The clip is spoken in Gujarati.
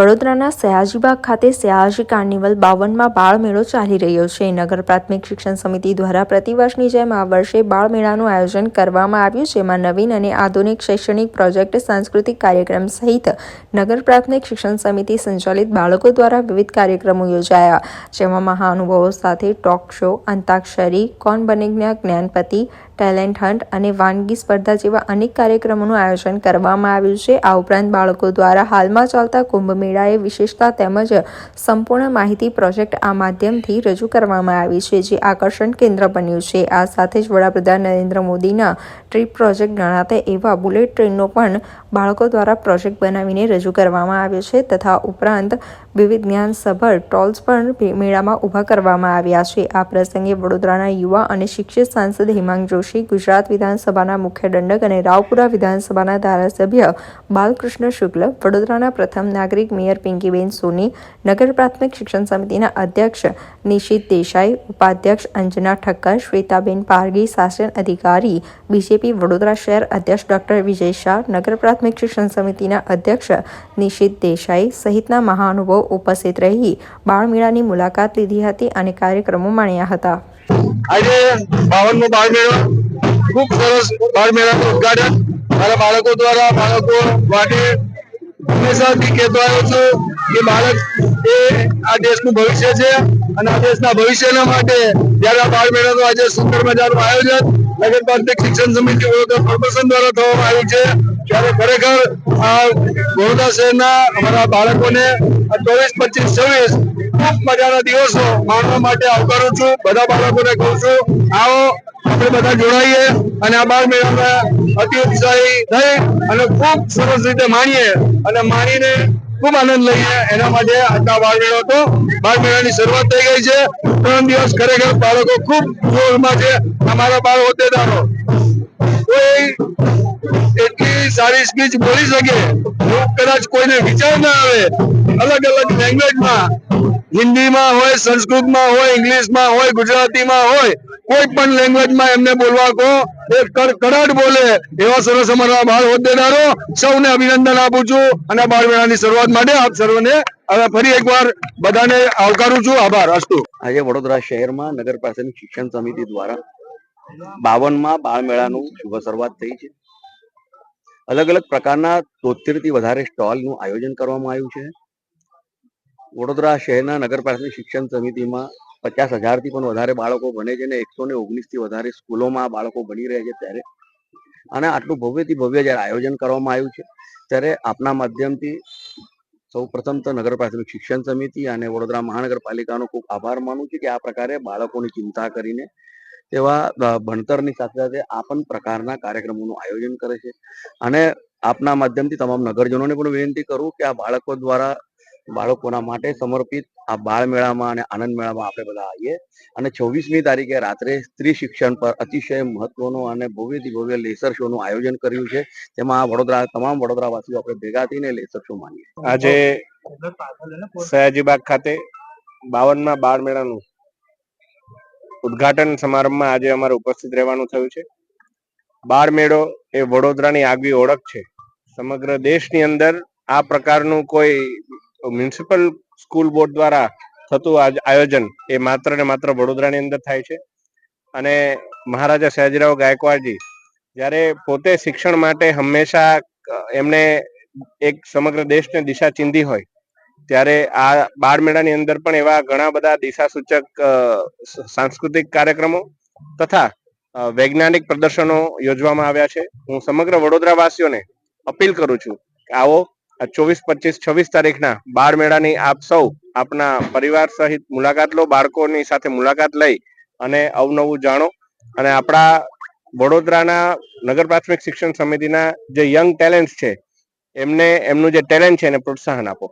વડોદરાના સયાજીબાગ ખાતે સયાજી કાર્નિવલ 52માં બાળમેળો ચાલી રહ્યો છે. નગર પ્રાથમિક શિક્ષણ સમિતિ દ્વારા પ્રતિવર્ષની જેમ આ વર્ષે બાળમેળાનું આયોજન કરવામાં આવ્યું, જેમાં નવીન અને આધુનિક શૈક્ષણિક પ્રોજેક્ટ, સાંસ્કૃતિક કાર્યક્રમ સહિત નગર પ્રાથમિક શિક્ષણ સમિતિ સંચાલિત બાળકો દ્વારા વિવિધ કાર્યક્રમો યોજાયા, જેમાં મહાનુભાવો સાથે ટોક શો, અંતાક્ષરી, કોણ બનેગા જ્ઞાનપતિ, ટેલેન્ટ હન્ટ અને વાનગી સ્પર્ધા જેવા અનેક કાર્યક્રમોનું આયોજન કરવામાં આવ્યું છે. આ ઉપરાંત બાળકો દ્વારા હાલમાં ચાલતા કુંભ મેળાએ વિશેષતા તેમજ સંપૂર્ણ માહિતી પ્રોજેક્ટ આ માધ્યમથી રજૂ કરવામાં આવી છે, જે આકર્ષણ કેન્દ્ર બન્યું છે. આ સાથે જ વડાપ્રધાન નરેન્દ્ર મોદીના ટ્રીપ પ્રોજેક્ટ ગણાતા એવા બુલેટ ટ્રેનનો પણ બાળકો દ્વારા પ્રોજેક્ટ બનાવીને રજૂ કરવામાં આવ્યો છે, તથા ઉપરાંત વિવિધ જ્ઞાનસભર ટોલ્સ પણ મેળામાં ઊભા કરવામાં આવ્યા છે. આ પ્રસંગે વડોદરાના યુવા અને શિક્ષિત સાંસદ હેમાંગ જોશી, ગુજરાત વિધાનસભાના મુખ્ય દંડક અને રાવપુરા વિધાનસભાના ધારાસભ્ય બાલકૃષ્ણ શુક્લ, વડોદરાના પ્રથમ નાગરિક મેયર પિંકીબેન સોની, નગર પ્રાથમિક શિક્ષણ સમિતિના અધ્યક્ષ નિશિત દેસાઈ, ઉપાધ્યક્ષ અંજના ઠક્કર, શ્વેતાબેન પારગી, શાસન અધિકારી બીજેપી વડોદરા શહેર અધ્યક્ષ ડોક્ટર વિજય શાહ, નગર પ્રાથમિક શિક્ષણ સમિતિના અધ્યક્ષ નિશિત દેસાઈ સહિતના મહાનુભાવો ઉપસ્થિત રહી બાળમેળાની મુલાકાત લીધી હતી અને કાર્યક્રમો માણ્યા હતા. આજે 52મો બાળમેળો, ખૂબ સરસ બાળમેળાનું ઉદઘાટન મારા બાળકો દ્વારા બાળકો માટે હંમેશાથી કહેતો આવ્યો છું કે બાળક એ આ દેશનું ભવિષ્ય છે અને આ દેશના ભવિષ્યના માટે જ્યારે આ બાળમેળાનું આજે સુંદર મજાનું આયોજન નગર પ્રાથમિક શિક્ષણ સમિતિ વડોદરા કોર્પોરેશન દ્વારા થવામાં આવ્યું છે, ત્યારે ખરેખર આ વડોદરા શહેરના અમારા બાળકોને 24, 25, 26 ખૂબ મજાના દિવસો માણવા માટે આવકારું છું. બધા બાળકોને કહું છું, આવો આપણે બધા જોડાઈએ અને આ બાળમેળામાં અતિ ઉત્સાહી થઈ અને ખૂબ સરસ રીતે માણીને ખૂબ આનંદ લઈએ. એના માટે આજનો બાળમેળો હતો. બાળમેળાની શરૂઆત થઈ ગઈ છે. 3 દિવસ ખરેખર બાળકો ખૂબ જોરમાં છે. અમારા બાળ હોદ્દેદારો કોઈ એટલી સારી સ્પીચ બોલી શકે એવું કદાચ કોઈને વિચાર ના આવે. અલગ અલગ લેંગ્વેજમાં, હિન્દીમાં હોય, સંસ્કૃતમાં હોય, ઇંગ્લિશમાં હોય, ગુજરાતીમાં હોય, કોઈ પણ લેંગ્વેજમાં એમને બોલવા કહો એ કડકડાટ બોલે એવા સરસ અમારા બાળ હોદ્દેદારો. સૌને અભિનંદન આપું છું અને બાળમેળાની શરૂઆત માટે આપ સર્વને હવે ફરી એકવાર બધાને આવકારું છું. આભાર. અસ્તુ. આજે વડોદરા શહેરમાં નગર પ્રાથમિક શિક્ષણ સમિતિ દ્વારા 52માં બાળમેળાનું શુભ શરૂઆત થઈ છે. અલગ અલગ પ્રકારના 73 થી વધારે સ્ટોલનું આયોજન કરવામાં આવ્યું છે. વડોદરા શહેરના નગર પ્રાથમિક શિક્ષણ સમિતિમાં 50,000 થી પણ વધારે બાળકો ભણે છે અને 119 થી વધારે સ્કૂલોમાં બાળકો ભણી રહ્યા છે. ત્યારે અને આટલું ભવ્યથી ભવ્ય જ્યારે આયોજન કરવામાં આવ્યું છે, ત્યારે આપના માધ્યમથી સૌ પ્રથમ તો નગર પ્રાથમિક શિક્ષણ સમિતિ અને વડોદરા મહાનગરપાલિકાનો ખૂબ આભાર માનું છું કે આ પ્રકારે બાળકોની ચિંતા કરીને તેવા ભણતરની સાથે સાથે આ પણ પ્રકારના કાર્યક્રમોનું આયોજન કરે છે. અને આપના માધ્યમથી તમામ નગરજનોને પણ વિનંતી કરું કે આ બાળકો દ્વારા બાળકોના માટે સમર્પિત આ બાળ મેળામાં અને આનંદ મેળામાં આપણે બધા આવીએ અને 26મી તારીખે રાત્રે સ્ત્રી શિક્ષણ પર અતિશય મહત્વનો અને ભવ્યથી ભવ્ય લેસર શો નું આયોજન કર્યું છે. તેમાં વડોદરા તમામ વડોદરાવાસીઓ આપણે ભેગા થઈને લેસર શો માણીએ. આજે સયાજીબાગ ખાતે 52માં બાળ મેળાનું ઉદ્ઘાટન સમારંભમાં આજે અમારે ઉપસ્થિત રહેવાનું થયું છે. બાળ મેળો એ વડોદરાની આગવી ઓળખ છે. સમગ્ર દેશની અંદર આ પ્રકારનું કોઈ મ્યુનિસિપલ સ્કૂલ બોર્ડ દ્વારા થતું આયોજન એ માત્ર ને માત્ર વડોદરાની અંદર થાય છે. અને મહારાજા સયાજીરાવ ગાયકવાડજી જ્યારે પોતે શિક્ષણ માટે હંમેશા એમને એક સમગ્ર દેશને દિશા ચીંધી હોય, ત્યારે આ બાળ મેળાની અંદર પણ એવા ઘણા બધા દિશા સૂચક સાંસ્કૃતિક કાર્યક્રમો તથા વૈજ્ઞાનિક પ્રદર્શનો યોજવામાં આવ્યા છે. હું સમગ્ર વડોદરાવાસીઓને અપીલ કરું છું કે આવો 24, 25, 26 તારીખના બાળ મેળાની આપ સૌ આપના પરિવાર સહિત મુલાકાત લો, બાળકોની સાથે મુલાકાત લઈ અને અવનવું જાણો અને આપણા વડોદરાના નગર પ્રાથમિક શિક્ષણ સમિતિના જે યંગ ટેલેન્ટ છે એમને એમનું જે ટેલેન્ટ છે એને પ્રોત્સાહન આપો.